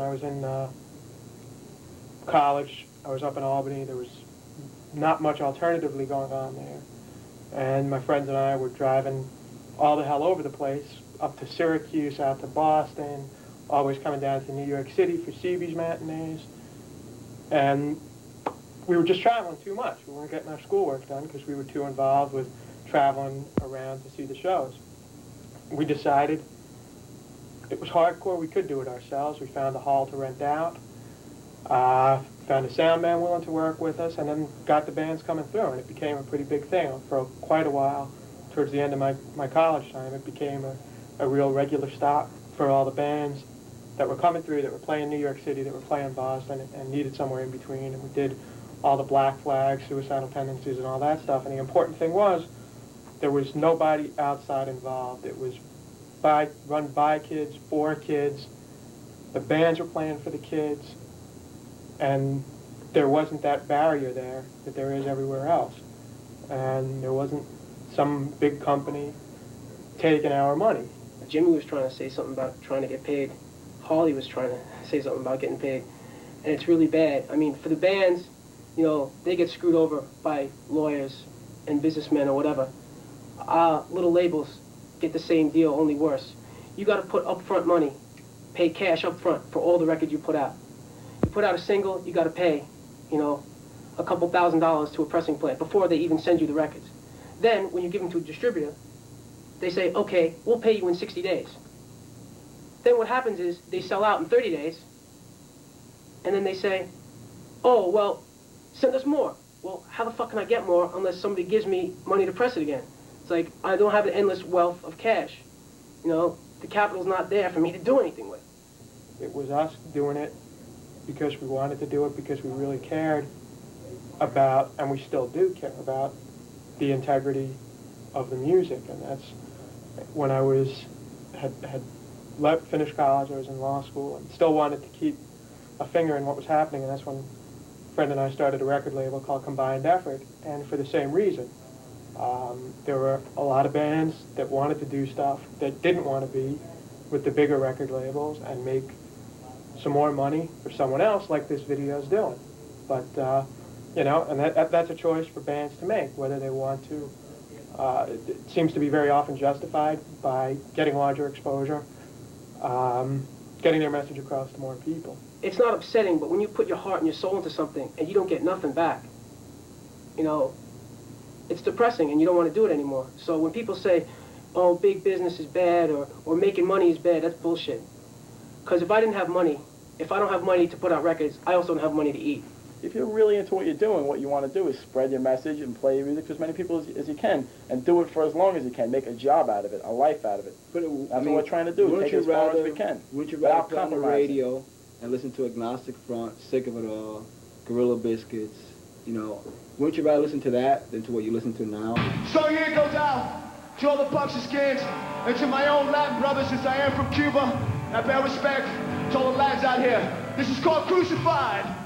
I was in college. I was up in Albany. There was not much alternatively going on there. And my friends and I were driving all the hell over the place, up to Syracuse, out to Boston, always coming down to New York City for CB's matinees. And we were just traveling too much. We weren't getting our schoolwork done because we were too involved with traveling around to see the shows. We decided it was hardcore. We could do it ourselves. We found a hall to rent out, found a sound man willing to work with us, and then got the bands coming through, and it became a pretty big thing. For quite a while, towards the end of my college time, it became a real regular stop for all the bands that were coming through, that were playing New York City, that were playing Boston, and needed somewhere in between. And we did all the Black Flag, Suicidal Tendencies, and all that stuff. And the important thing was, there was nobody outside involved. It was run by kids, for kids. The bands were playing for the kids. And there wasn't that barrier there that there is everywhere else. And there wasn't some big company taking our money. Jimmy was trying to say something about trying to get paid. Harley was trying to say something about getting paid. And it's really bad. I mean, for the bands, you know, they get screwed over by lawyers and businessmen or whatever. Little labels get the same deal, only worse. You got to put upfront money, pay cash upfront for all the records you put out. You put out a single, you got to pay, you know, a couple $1,000s to a pressing plant before they even send you the records. Then, when you give them to a distributor, they say, okay, we'll pay you in 60 days. Then what happens is they sell out in 30 days, and then they say, oh, well, send us more. Well, how the fuck can I get more unless somebody gives me money to press it again? It's like, I don't have an endless wealth of cash. You know, the capital's not there for me to do anything with. It was us doing it because we wanted to do it, because we really cared about, and we still do care about, the integrity of the music. And that's when I had finished college, I was in law school, and still wanted to keep a finger in what was happening, and that's when a friend and I started a record label called Combined Effort, and for the same reason. There were a lot of bands that wanted to do stuff that didn't want to be with the bigger record labels and make some more money for someone else, like this video is doing. But, you know, and that's a choice for bands to make, whether they want to. It seems to be very often justified by getting larger exposure, getting their message across to more people. It's not upsetting, but when you put your heart and your soul into something and you don't get nothing back, you know, it's depressing and you don't want to do it anymore. So when people say, oh, big business is bad or making money is bad, that's bullshit. Because if I didn't have money, if I don't have money to put out records, I also don't have money to eat. If you're really into what you're doing, what you want to do is spread your message and play your music to as many people as you can, and do it for as long as you can. Make a job out of it, a life out of it. But that's what we're trying to do. Take it as far as we can. Wouldn't you rather put on the radio and listen to Agnostic Front, Sick of It All, Gorilla Biscuits, you know? Wouldn't you rather listen to that than to what you listen to now? So here it goes out to all the punks and skins, and to my own Latin brothers, since I am from Cuba. I bear respect to all the lads out here. This is called Crucified.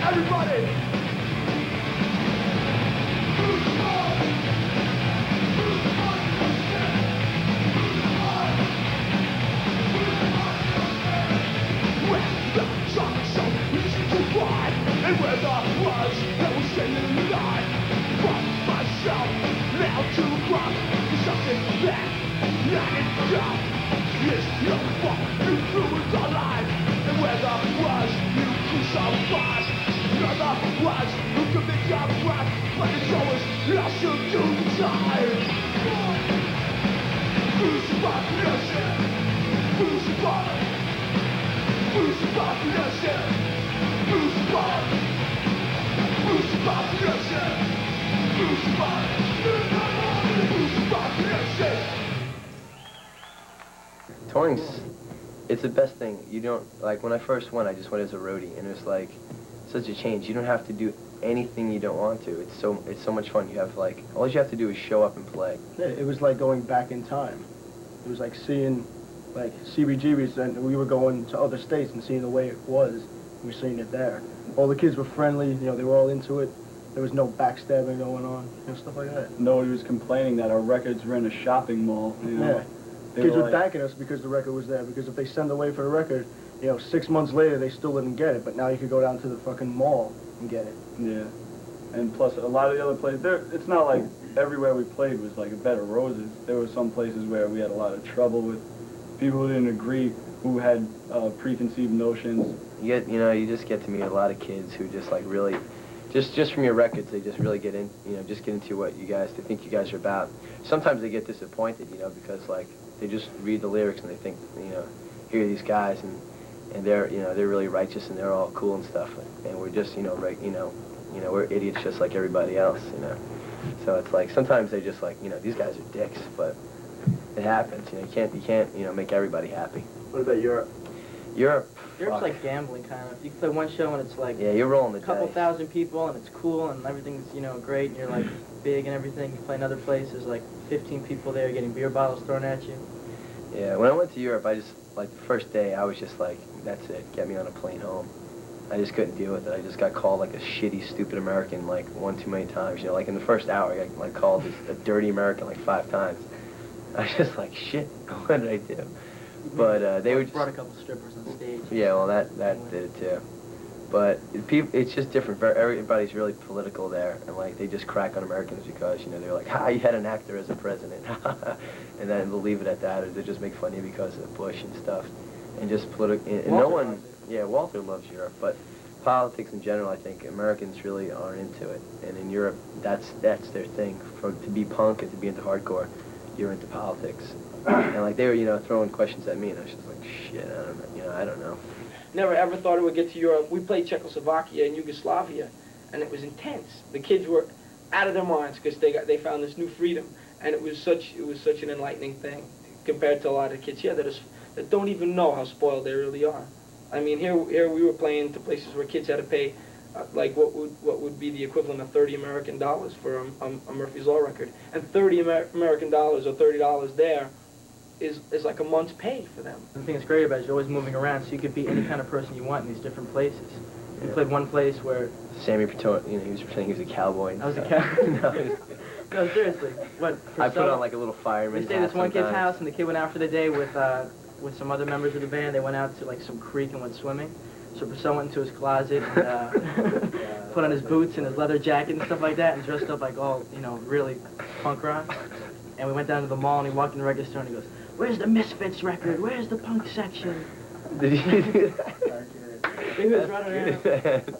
Everybody! Touring's, it's the best thing. You don't, like, when I first went, I just went as a roadie, and it was like such a change. You don't have to do anything you don't want to. It's so much fun. You have, like, all you have to do is show up and play. Yeah, it was like going back in time. It was like seeing, like, CBGBs, and we were going to other states and seeing the way it was. We were seeing it there. All the kids were friendly, you know, they were all into it. There was no backstabbing going on, you know, stuff like that. Nobody was complaining that our records were in a shopping mall, you know. Yeah. Kids were thanking us because the record was there, because if they send away for the record, you know, 6 months later they still didn't get it, but now you could go down to the fucking mall and get it. Yeah. And plus, a lot of the other places, it's not like everywhere we played was like a bed of roses. There were some places where we had a lot of trouble with people who didn't agree, who had preconceived notions. You just get to meet a lot of kids who just, like, really, just from your records, they just really get in, just get into what they think you guys are about. Sometimes they get disappointed, because, like, they just read the lyrics and they think, here are these guys and they're, they're really righteous and they're all cool and stuff, and we're just, we're idiots just like everybody else, So it's like sometimes they just like, these guys are dicks, but it happens. You can't, make everybody happy. What about Europe? Europe's like gambling, kind of. You can play one show and it's like, yeah, you're rolling the a couple dice. thousand people and it's cool and everything's, great and you're like big and everything. You play another place, there's like 15 people there getting beer bottles thrown at you. Yeah, when I went to Europe, I just, like, the first day, I was just like, that's it, get me on a plane home. I just couldn't deal with it. I just got called, like, a shitty, stupid American, like, one too many times. Like, in the first hour, I got, like, called a dirty American, like, 5 times. I was just like, shit, what did I do? But they were just... brought a couple strippers on stage. Yeah, well, that did it, too. But it's just different. Everybody's really political there, and, like, they just crack on Americans because, they're like, you had an actor as a president. And then they'll leave it at that, or they just make fun of you because of Bush and stuff. And just political... And no one... Yeah, Walter loves Europe, but politics in general, I think Americans really aren't into it. And in Europe, that's their thing. To be punk and to be into hardcore, you're into politics. And, like, they were, throwing questions at me, and I was just like, shit, I don't know. Never ever thought it would get to Europe. We played Czechoslovakia and Yugoslavia, and it was intense. The kids were out of their minds because they found this new freedom, and it was such an enlightening thing compared to a lot of kids here that don't even know how spoiled they really are. I mean, here we were playing to places where kids had to pay like what would be the equivalent of $30 American for a Murphy's Law record, and $30 American or $30 there is like a month's pay for them. The thing that's great about it is you're always moving around, so you could be any kind of person you want in these different places. We played one place where Sammy Petone, he was pretending he was a cowboy. I was a cowboy. No, seriously. I put on like a little fireman. We stayed at this one kid's house, and the kid went out for the day with some other members of the band. They went out to like some creek and went swimming. So Purcell went into his closet and put on his boots and his leather jacket and stuff like that, and dressed up like all, really punk rock. And we went down to the mall, and he walked in the record store, and he goes, "Where's the Misfits record? Where's the punk section?" Did you do that? He was running around.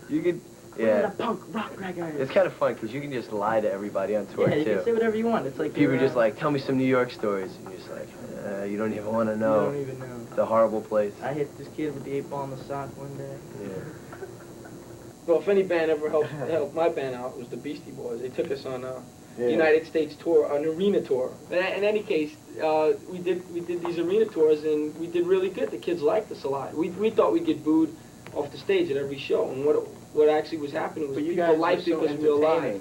You could, Where's the punk rock record? It's kind of fun because you can just lie to everybody on tour, yeah, you too. can say whatever you want. It's like people are just like, tell me some New York stories. And you're just like, you don't even want to know. You don't even know. It's a horrible place. I hit this kid with the 8-ball in the sock one day. Yeah. Well, if any band ever helped my band out, it was the Beastie Boys. They took us on a United States tour, an arena tour. In any case, we did these arena tours, and we did really good. The kids liked us a lot. We thought we'd get booed off the stage at every show, and what actually was happening was people liked it because we were live.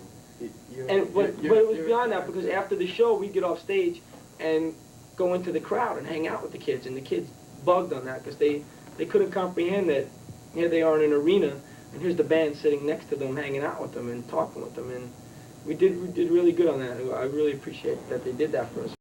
But it was beyond that, because after the show, we'd get off stage and go into the crowd and hang out with the kids, and the kids bugged on that because they couldn't comprehend that here they are in an arena and here's the band sitting next to them, hanging out with them and talking with them, and we did really good on that. I really appreciate that they did that for us.